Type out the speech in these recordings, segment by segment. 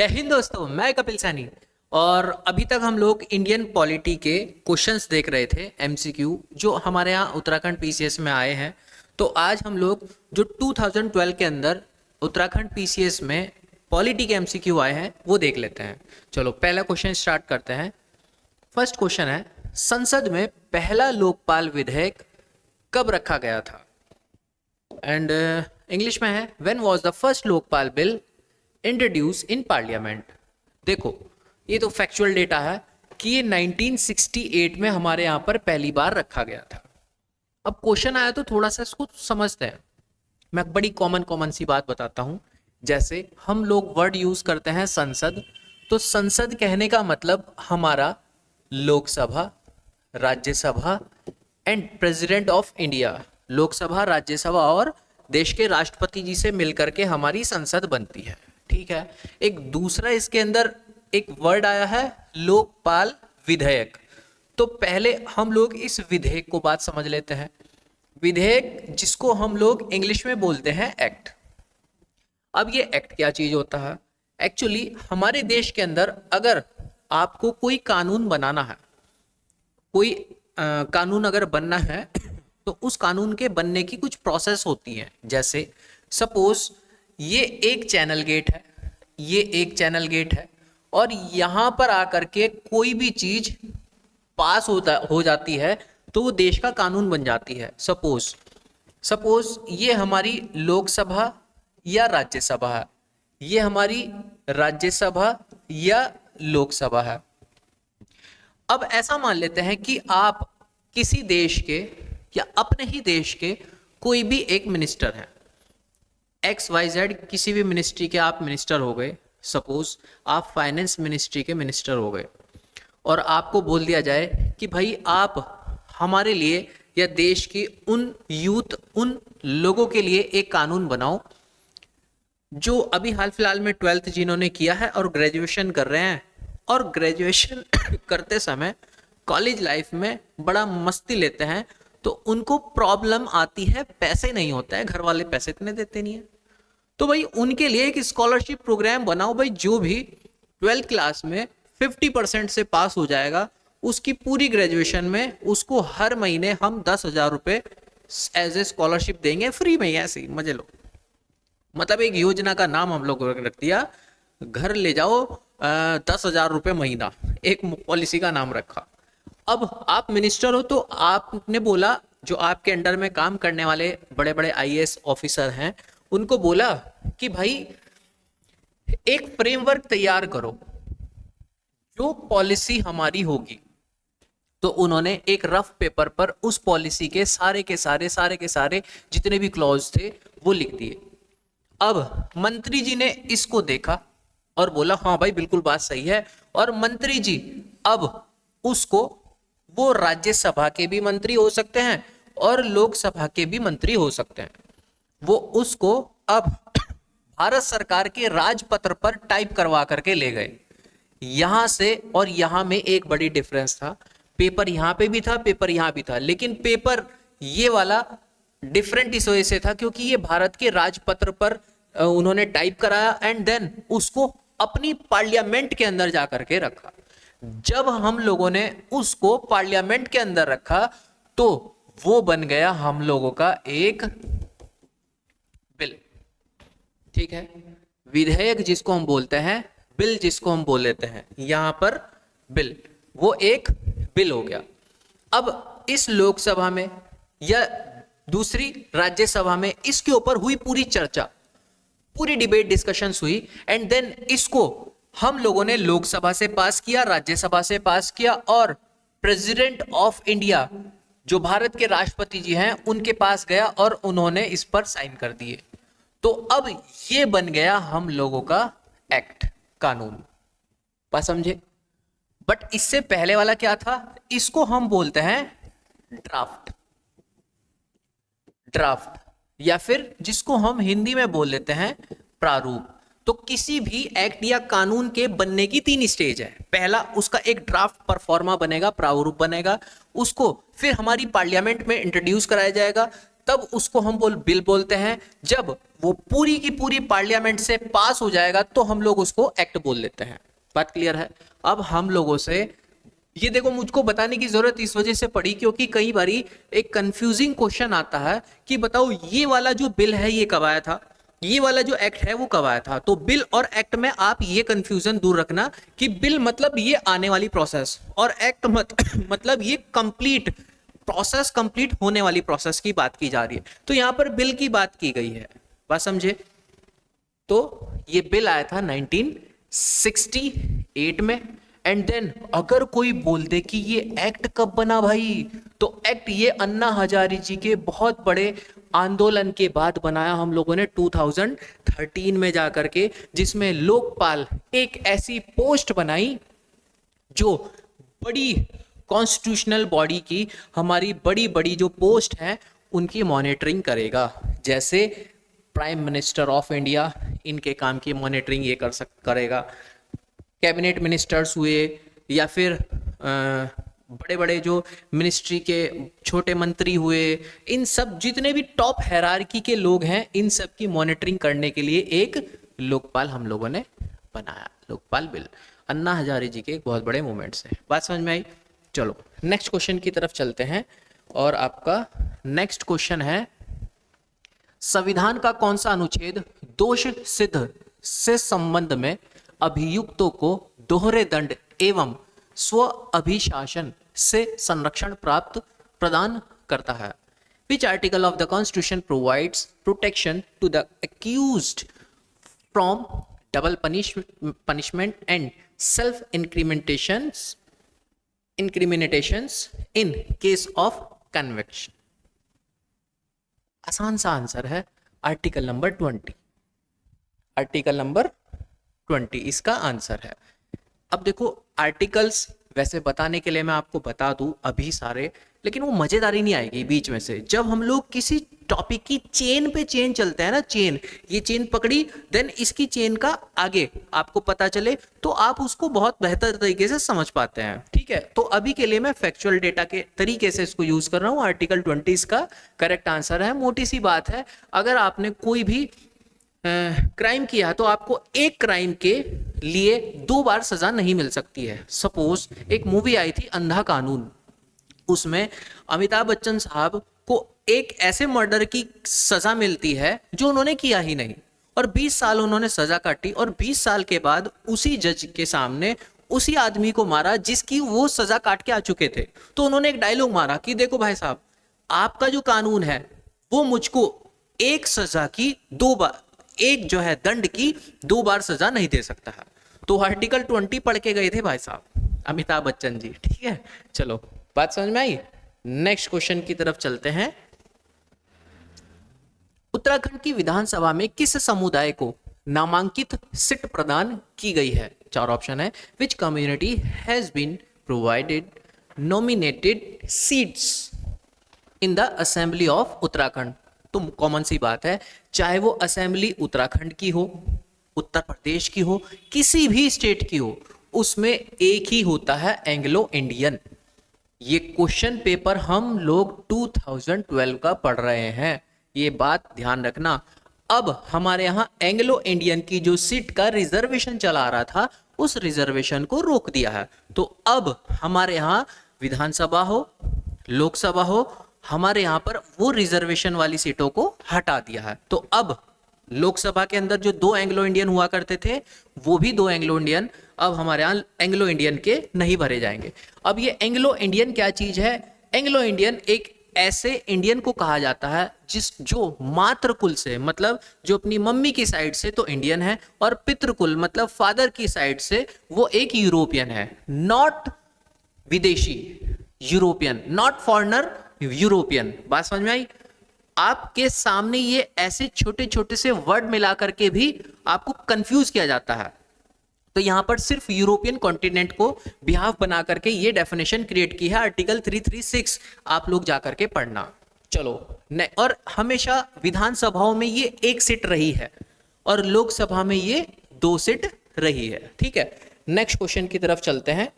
जय हिंद दोस्तों, मैं कपिल सैनी। और अभी तक हम लोग इंडियन पॉलिटी के क्वेश्चंस देख रहे थे, एमसीक्यू, जो हमारे यहाँ उत्तराखंड पीसीएस में आए हैं। तो आज हम लोग जो 2012 के अंदर उत्तराखंड पीसीएस में पॉलिटी के एमसीक्यू आए हैं वो देख लेते हैं। चलो पहला क्वेश्चन स्टार्ट करते हैं। फर्स्ट क्वेश्चन है, संसद में पहला लोकपाल विधेयक कब रखा गया था? एंड इंग्लिश में है, when was the first Lokpal bill introduce in parliament. देखो ये तो फैक्चुअल डेटा है कि ये 1968 में हमारे यहाँ पर पहली बार रखा गया था। अब क्वेश्चन आया तो थोड़ा सा इसको समझते हैं। मैं बड़ी कॉमन सी बात बताता हूँ। जैसे हम लोग वर्ड यूज करते हैं संसद, तो संसद कहने का मतलब हमारा Lok Sabha, Rajya Sabha and president of India. Lok Sabha, Rajya Sabha और देश के राष्ट्रपति जी से मिलकर के हमारी संसद बनती है, ठीक है। एक दूसरा इसके अंदर एक वर्ड आया है लोकपाल विधेयक। तो पहले हम लोग इस विधेयक को बात समझ लेते हैं। विधेयक जिसको हम लोग इंग्लिश में बोलते हैं एक्ट। अब ये एक्ट क्या चीज होता है? एक्चुअली हमारे देश के अंदर अगर आपको कोई कानून बनाना है, कोई कानून अगर बनना है तो उस कानून के बनने की कुछ प्रोसेस होती है। जैसे सपोज ये एक चैनल गेट है, ये एक चैनल गेट है और यहाँ पर आकर के कोई भी चीज पास हो जाती है तो वो देश का कानून बन जाती है। सपोज ये हमारी लोकसभा या राज्यसभा है, ये हमारी राज्यसभा या लोकसभा है। अब ऐसा मान लेते हैं कि आप किसी देश के या अपने ही देश के कोई भी एक मिनिस्टर हैं, XYZ किसी भी मिनिस्ट्री के आप मिनिस्टर हो गए। सपोज आप फाइनेंस मिनिस्ट्री के मिनिस्टर हो गए और आपको बोल दिया जाए कि भाई आप हमारे लिए या देश की उन यूथ, उन लोगों के लिए एक कानून बनाओ जो अभी हाल फिलहाल में 12th जिन्होंने किया है और ग्रेजुएशन कर रहे हैं, और ग्रेजुएशन करते समय कॉलेज लाइफ में बड़ा मस्ती लेते हैं, तो उनको प्रॉब्लम आती है, पैसे नहीं होता है, घर वाले पैसे इतने देते नहीं है। तो भाई उनके लिए एक स्कॉलरशिप प्रोग्राम बनाओ। भाई जो भी 12th क्लास में 50% से पास हो जाएगा, उसकी पूरी ग्रेजुएशन में उसको हर महीने हम 10,000 रुपये एज ए स्कॉलरशिप देंगे, फ्री में ही, ऐसे ही मजे लो। मतलब एक योजना का नाम हम लोग रख दिया, घर ले जाओ 10,000 रुपये महीना, एक पॉलिसी का नाम रखा। अब आप मिनिस्टर हो तो आपने बोला, जो आपके अंडर में काम करने वाले बड़े बड़े IAS ऑफिसर हैं, उनको बोला कि भाई एक फ्रेमवर्क तैयार करो जो पॉलिसी हमारी होगी। तो उन्होंने एक रफ पेपर पर उस पॉलिसी के सारे के सारे जितने भी क्लॉज थे वो लिख दिए। अब मंत्री जी ने इसको देखा और बोला हाँ भाई बिल्कुल बात सही है। और मंत्री जी अब उसको, वो राज्यसभा के भी मंत्री हो सकते हैं और लोकसभा के भी मंत्री हो सकते हैं, वो उसको अब भारत सरकार के राजपत्र पर टाइप करवा करके ले गए। यहां से और यहां में एक बड़ी डिफरेंस था, पेपर यहां पे भी था, पेपर यहां भी था, लेकिन पेपर ये वाला डिफरेंट इस वजह से था क्योंकि ये भारत के राजपत्र पर उन्होंने टाइप कराया एंड देन उसको अपनी पार्लियामेंट के अंदर जाकर के रखा। जब हम लोगों ने उसको पार्लियामेंट के अंदर रखा तो वो बन गया हम लोगों का एक बिल, ठीक है। विधेयक जिसको हम बोलते हैं, बिल जिसको हम बोल लेते हैं, यहां पर बिल, वो एक बिल हो गया। अब इस लोकसभा में या दूसरी राज्यसभा में इसके ऊपर हुई पूरी चर्चा, पूरी डिबेट डिस्कशंस हुई एंड देन इसको हम लोगों ने लोकसभा से पास किया, राज्यसभा से पास किया और प्रेसिडेंट ऑफ इंडिया जो भारत के राष्ट्रपति जी हैं उनके पास गया और उन्होंने इस पर साइन कर दिए। तो अब ये बन गया हम लोगों का एक्ट, कानून। बात समझे? बट इससे पहले वाला क्या था? इसको हम बोलते हैं ड्राफ्ट या फिर जिसको हम हिंदी में बोल लेते हैं प्रारूप। तो किसी भी एक्ट या कानून के बनने की 3 स्टेज है। पहला, उसका एक ड्राफ्ट परफॉर्मा बनेगा, प्रारूप बनेगा, उसको फिर हमारी पार्लियामेंट में इंट्रोड्यूस कराया जाएगा, तब उसको हम बिल बोलते हैं। जब वो पूरी की पूरी पार्लियामेंट से पास हो जाएगा तो हम लोग उसको एक्ट बोल लेते हैं। बात क्लियर है? अब हम लोगों से ये देखो, मुझको बताने की जरूरत इस वजह से पड़ी क्योंकि कई बारी एक कंफ्यूजिंग क्वेश्चन आता है कि बताओ ये वाला जो बिल है ये कब आया था, ये वाला जो एक्ट है वो कब आया था। तो बिल और एक्ट में आप ये कंफ्यूजन दूर रखना कि बिल मतलब ये आने वाली प्रोसेस और एक्ट मतलब ये कंप्लीट प्रोसेस, कंप्लीट होने वाली प्रोसेस की बात की जा रही है। तो यहां पर बिल की बात की गई है, बात समझे? तो ये बिल आया था 1968 में। एंड देन अगर कोई बोल दे कि ये एक्ट कब बना भाई, तो एक्ट ये अन्ना हजारे जी के बहुत बड़े आंदोलन के बाद बनाया हम लोगों ने 2013 में जाकर के, जिसमें लोकपाल एक ऐसी पोस्ट बनाई जो बड़ी कॉन्स्टिट्यूशनल बॉडी की, हमारी बड़ी बड़ी जो पोस्ट है उनकी मॉनिटरिंग करेगा। जैसे प्राइम मिनिस्टर ऑफ इंडिया, इनके काम की मॉनिटरिंग ये करेगा। कैबिनेट मिनिस्टर्स हुए या फिर बड़े बड़े जो मिनिस्ट्री के छोटे मंत्री हुए, इन सब जितने भी टॉप हायरार्की के लोग हैं, इन सब की मॉनिटरिंग करने के लिए एक लोकपाल हम लोगों ने बनाया। लोकपाल बिल अन्ना हजारे जी के एक बहुत बड़े मूवमेंट्स है। बात समझ में आई? चलो नेक्स्ट क्वेश्चन की तरफ चलते हैं। और आपका नेक्स्ट क्वेश्चन है, संविधान का कौन सा अनुच्छेद दोष सिद्ध से संबंध में अभियुक्तों को दोहरे दंड एवं स्व अभिशासन से संरक्षण प्रदान करता है? Which article of the Constitution provides protection to the accused from double punishment and self-incriminations in case of conviction? आसान सा आंसर है आर्टिकल नंबर 20। आर्टिकल नंबर 20 इसका आंसर है। अब देखो आर्टिकल्स वैसे बताने के लिए मैं आपको बता दूं अभी सारे, लेकिन वो मजेदारी नहीं आएगी बीच में से। जब हम लोग किसी टॉपिक की चेन पे चेन चलते हैं ना, चेन, ये चेन पकड़ी, देन इसकी चेन का आगे आपको पता चले तो आप उसको बहुत बेहतर तरीके से समझ पाते हैं। ठीक है, तो अभी के लिए मैं फैक्चुअल डेटा के तरीके से इसको यूज कर रहा हूँ। आर्टिकल 20 इसका करेक्ट आंसर है। मोटी सी बात है, अगर आपने कोई भी क्राइम किया तो आपको एक क्राइम के लिए 2 बार सजा नहीं मिल सकती है। सपोज एक मूवी आई थी अंधा कानून, उसमें अमिताभ बच्चन साहब को एक ऐसे मर्डर की सजा मिलती है जो उन्होंने किया ही नहीं, और 20 साल उन्होंने सजा काटी, और 20 साल के बाद उसी जज के सामने उसी आदमी को मारा जिसकी वो सजा काट के आ चुके थे। तो उन्होंने एक डायलॉग मारा कि देखो भाई साहब, आपका जो कानून है वो मुझको एक सजा की 2 बार, एक जो है दंड की 2 बार सजा नहीं दे सकता है। तो आर्टिकल 20 पढ़ के गए थे भाई साहब अमिताभ बच्चन जी। ठीक है, चलो बात समझ में आई। नेक्स्ट क्वेश्चन की तरफ चलते हैं। उत्तराखंड की विधानसभा में किस समुदाय को नामांकित सीट प्रदान की गई है? 4 ऑप्शन है। Which community has been provided nominated seats in the assembly of Uttarakhand? तो कॉमन सी बात है, चाहे वो असेंबली उत्तराखंड की हो, उत्तर प्रदेश की हो, किसी भी स्टेट की हो, उसमें एक ही होता है एंग्लो इंडियन। ये क्वेश्चन पेपर हम लोग 2012 का पढ़ रहे हैं, ये बात ध्यान रखना। अब हमारे यहाँ एंग्लो इंडियन की जो सीट का रिजर्वेशन चला आ रहा था, उस रिजर्वेशन को रोक दिया है। तो अब हमारे यहाँ विधानसभा हो, लोकसभा हो, हमारे यहाँ पर वो रिजर्वेशन वाली सीटों को हटा दिया है। तो अब लोकसभा के अंदर जो 2 एंग्लो इंडियन हुआ करते थे, वो भी 2 एंग्लो इंडियन अब हमारे यहाँ एंग्लो इंडियन के नहीं भरे जाएंगे। अब ये एंग्लो इंडियन क्या चीज है? एंग्लो इंडियन एक ऐसे इंडियन को कहा जाता है जो मातृकुल से, मतलब जो अपनी मम्मी की साइड से तो इंडियन है, और पितृकुल मतलब फादर की साइड से वो एक यूरोपियन है। नॉट विदेशी, यूरोपियन, नॉट फॉरेनर, यूरोपियन। बात समझ में आई? आपके सामने ये ऐसे छोटे छोटे से वर्ड मिला करके भी आपको कंफ्यूज किया जाता है। तो यहां पर सिर्फ यूरोपियन कॉन्टिनेंट को बिहाफ बना करके ये डेफिनेशन क्रिएट की है, आर्टिकल 336 आप लोग जाकर के पढ़ना। चलो और हमेशा विधानसभाओं में ये 1 सीट रही है और लोकसभा में ये 2 सीट रही है। ठीक है, नेक्स्ट क्वेश्चन की तरफ चलते हैं।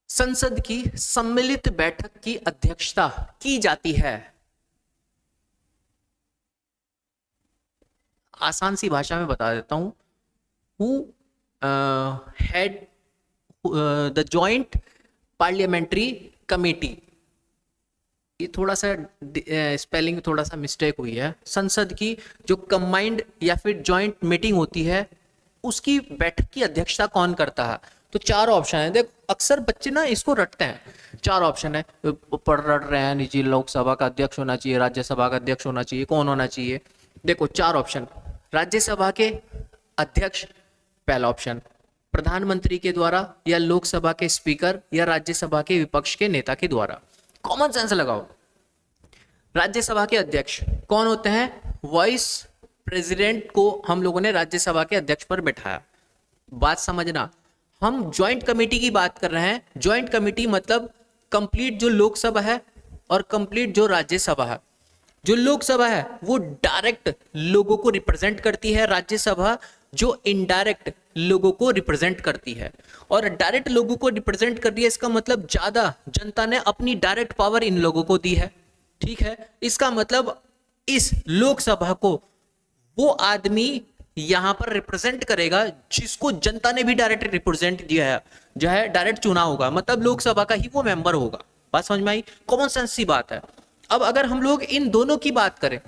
संसद की सम्मिलित बैठक की अध्यक्षता की जाती है? आसान सी भाषा में बता देता हूं। Who head the joint parliamentary committee. ये थोड़ा सा स्पेलिंग थोड़ा सा मिस्टेक हुई है। संसद की जो कंबाइंड या फिर जॉइंट मीटिंग होती है, उसकी बैठक की अध्यक्षता कौन करता है? तो चार ऑप्शन है। देख, अक्सर बच्चे ना इसको रटते हैं। चार ऑप्शन है, ऊपर रट रहे हैं निजी लोकसभा का अध्यक्ष होना चाहिए, राज्यसभा का अध्यक्ष होना चाहिए, कौन होना चाहिए? देखो चार ऑप्शन। राज्यसभा के अध्यक्ष पहला ऑप्शन, प्रधानमंत्री के द्वारा, या लोकसभा के स्पीकर, या राज्यसभा के विपक्ष के नेता के द्वारा। कॉमन सेंस लगाओ। राज्यसभा के अध्यक्ष कौन होते हैं? वाइस प्रेसिडेंट को हम लोगों ने राज्यसभा के अध्यक्ष पर बैठाया। बात समझना, हम ज्वाइंट कमेटी की बात कर रहे हैं। ज्वाइंट कमेटी मतलब कंप्लीट जो लोकसभा है और कंप्लीट जो राज्यसभा है। जो लोकसभा है वो डायरेक्ट लोगों को रिप्रेजेंट करती है, राज्यसभा जो इनडायरेक्ट लोगों को रिप्रेजेंट करती है। और डायरेक्ट लोगों को रिप्रेजेंट कर रही है, इसका मतलब ज्यादा जनता ने अपनी डायरेक्ट पावर इन लोगों को दी है। ठीक है, इसका मतलब इस लोकसभा को वो आदमी यहां पर रिप्रेजेंट करेगा जिसको जनता ने भी डायरेक्ट रिप्रेजेंट दिया है, जो है डायरेक्ट चुना होगा, मतलब लोकसभा का ही वो मेंबर होगा। बात समझ में आई? कॉमन सेंस सी बात है। अब अगर हम लोग इन दोनों की बात करें,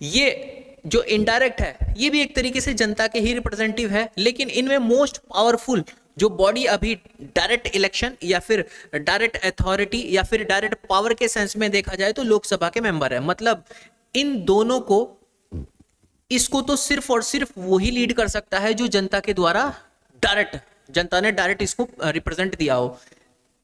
ये जो इनडायरेक्ट है ये भी एक तरीके से जनता के ही रिप्रेजेंटेटिव है, लेकिन इनमें मोस्ट पावरफुल जो बॉडी अभी डायरेक्ट इलेक्शन या फिर डायरेक्ट अथॉरिटी या फिर डायरेक्ट पावर के सेंस में देखा जाए तो लोकसभा के मेंबर है। मतलब इन दोनों को, इसको तो सिर्फ और सिर्फ वही लीड कर सकता है जो जनता के द्वारा डायरेक्ट, जनता ने डायरेक्ट इसको रिप्रेजेंट दिया हो।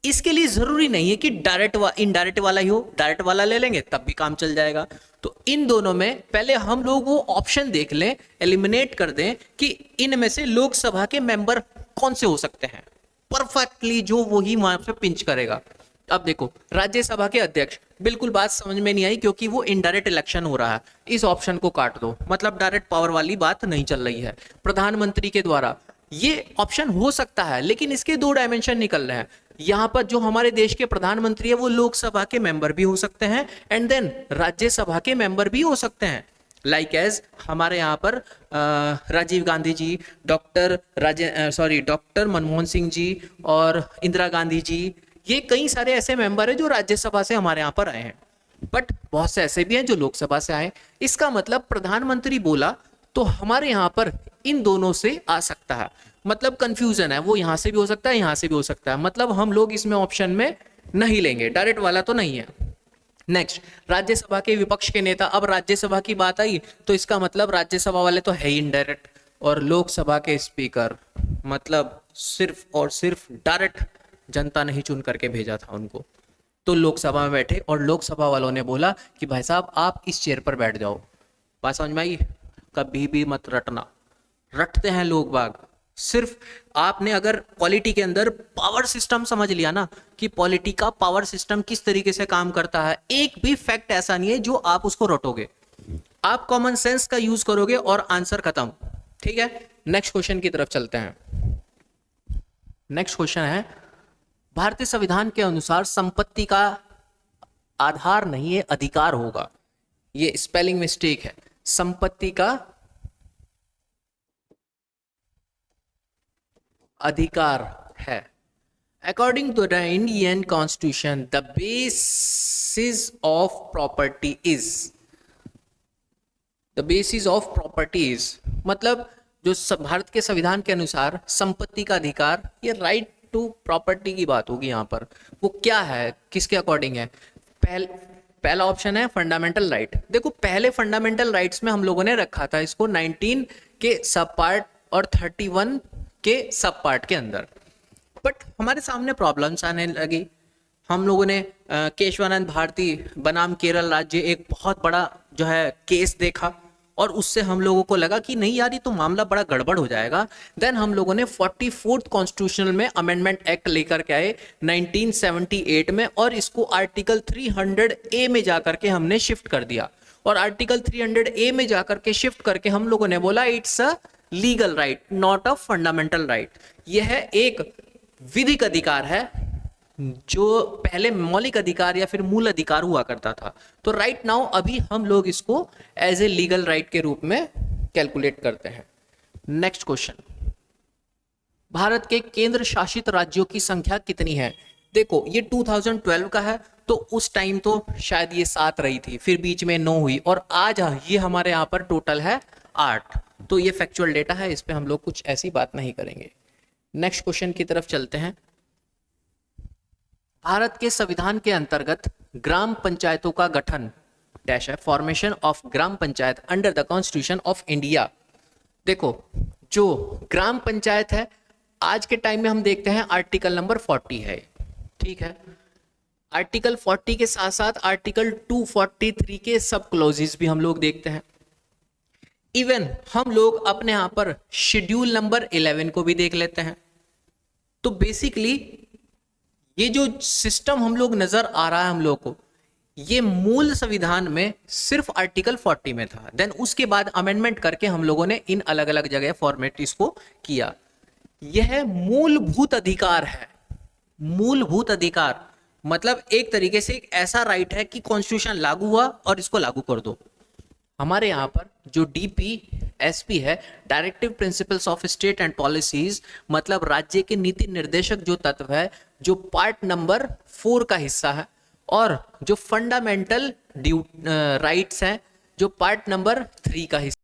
इसके लिए जरूरी नहीं है कि डायरेक्ट इनडायरेक्ट वाला ही हो, डायरेक्ट वाला ले लेंगे तब भी काम चल जाएगा। तो इन दोनों में पहले हम लोग वो ऑप्शन देख लें, एलिमिनेट कर दें कि इनमें से लोकसभा के मेंबर कौन से हो सकते हैं परफेक्टली, जो वही वहां पे पिंच करेगा। अब देखो, राज्यसभा के अध्यक्ष, बिल्कुल बात समझ में नहीं आई क्योंकि वो इनडायरेक्ट इलेक्शन हो रहा है, इस ऑप्शन को काट दो, मतलब डायरेक्ट पावर वाली बात नहीं चल रही है। प्रधानमंत्री के द्वारा, ये ऑप्शन हो सकता है लेकिन इसके दो डायमेंशन निकल रहे हैं। यहां पर जो हमारे देश के प्रधानमंत्री है वो लोकसभा के मेंबर भी हो सकते हैं एंड देन राज्यसभा के मेंबर भी हो सकते हैं। लाइक एज हमारे यहाँ पर राजीव गांधी जी, डॉक्टर मनमोहन सिंह जी और इंदिरा गांधी जी, ये कई सारे ऐसे मेंबर हैं जो राज्यसभा से हमारे यहाँ पर आए हैं, बट बहुत से ऐसे भी हैं जो लोकसभा से आए। इसका मतलब प्रधानमंत्री बोला तो हमारे यहाँ पर इन दोनों से आ सकता है, मतलब कंफ्यूजन है, वो यहां से भी हो सकता है, यहां से भी हो सकता है, मतलब हम लोग इसमें ऑप्शन में नहीं लेंगे, डायरेक्ट वाला तो नहीं है। नेक्स्ट, राज्यसभा के विपक्ष के नेता। अब राज्यसभा की बात आई तो इसका मतलब राज्यसभा वाले तो है ही इनडायरेक्ट, और लोकसभा के स्पीकर मतलब सिर्फ और सिर्फ डायरेक्ट जनता ने ही चुन करके भेजा था उनको। तो लोकसभा में बैठे और लोकसभा वालों ने बोला कि भाई साहब आप इस चेयर पर बैठ जाओ। बात समझ में आई? कभी भी मत रटना, रटते हैं लोग बाग। सिर्फ आपने अगर पॉलिटी के अंदर पावर सिस्टम समझ लिया ना कि पॉलिटी का पावर सिस्टम किस तरीके से काम करता है, एक भी फैक्ट ऐसा नहीं है जो आप उसको रटोगे, आप कॉमन सेंस का यूज करोगे और आंसर खत्म। ठीक है, नेक्स्ट क्वेश्चन की तरफ चलते हैं। नेक्स्ट क्वेश्चन है, भारतीय संविधान के अनुसार संपत्ति का आधार नहीं है अधिकार होगा। ये स्पेलिंग मिस्टेक है, संपत्ति का अधिकार है। According to the Indian constitution the basis of property is, the basis of property is मतलब जो भारत के संविधान के अनुसार संपत्ति का अधिकार, ये राइट टू प्रॉपर्टी की बात होगी यहाँ पर। वो क्या है, किसके अकॉर्डिंग है? पहला ऑप्शन है फंडामेंटल राइट। देखो पहले फंडामेंटल राइट्स में हम लोगों ने रखा था इसको 19 के सब पार्ट और 31 के सब पार्ट के अंदर, बट हमारे सामने प्रॉब्लम्स आने लगी। हम लोगों ने केशवानंद भारती बनाम केरल राज्य एक बहुत बड़ा जो है केस देखा और उससे हम लोगों को लगा कि नहीं यार ये तो मामला बड़ा गड़बड़ हो जाएगा। देन हम लोगों ने 44th कॉन्स्टिट्यूशनल में अमेंडमेंट एक्ट लेकर के आए 1978 में, और इसको आर्टिकल 300A में जाकर के हमने शिफ्ट कर दिया। और आर्टिकल 300A में जाकर के शिफ्ट करके हम लोगों ने बोला it's a legal right not a fundamental right. यह एक विधिक अधिकार है, जो पहले मौलिक अधिकार या फिर मूल अधिकार हुआ करता था। तो राइट नाउ अभी हम लोग इसको एज ए लीगल राइट के रूप में कैलकुलेट करते हैं। नेक्स्ट क्वेश्चन, भारत के केंद्र शासित राज्यों की संख्या कितनी है? देखो ये 2012 का है, तो उस टाइम तो शायद ये 7 रही थी, फिर बीच में 9 हुई, और आज ये हमारे यहाँ पर टोटल है 8। तो ये फैक्चुअल डेटा है, इस पे हम लोग कुछ ऐसी बात नहीं करेंगे। नेक्स्ट क्वेश्चन की तरफ चलते हैं। भारत के संविधान के अंतर्गत ग्राम पंचायतों का गठन डैश है, formation of gram panchayat under the constitution of India. देखो जो ग्राम पंचायत है आज के टाइम में हम देखते हैं आर्टिकल नंबर 40 है, ठीक है। आर्टिकल 40 के साथ साथ आर्टिकल 243 के सब क्लॉजेस भी हम लोग देखते हैं। इवन हम लोग अपने यहां पर शेड्यूल नंबर 11 को भी देख लेते हैं। तो बेसिकली ये जो सिस्टम हम लोग नजर आ रहा है हम लोग को, ये मूल संविधान में सिर्फ आर्टिकल 40 में था, देन उसके बाद अमेंडमेंट करके हम लोगों ने इन अलग अलग जगह फॉर्मेट इसको किया। यह मूलभूत अधिकार है। मूलभूत अधिकार मतलब एक तरीके से एक ऐसा राइट है कि कॉन्स्टिट्यूशन लागू हुआ और इसको लागू कर दो। हमारे यहाँ पर जो DPSP है, directive principles of state and policies, मतलब राज्य के नीति निर्देशक जो तत्व है, जो पार्ट नंबर 4 का हिस्सा है, और जो फंडामेंटल राइट्स हैं जो पार्ट नंबर 3 का हिस्सा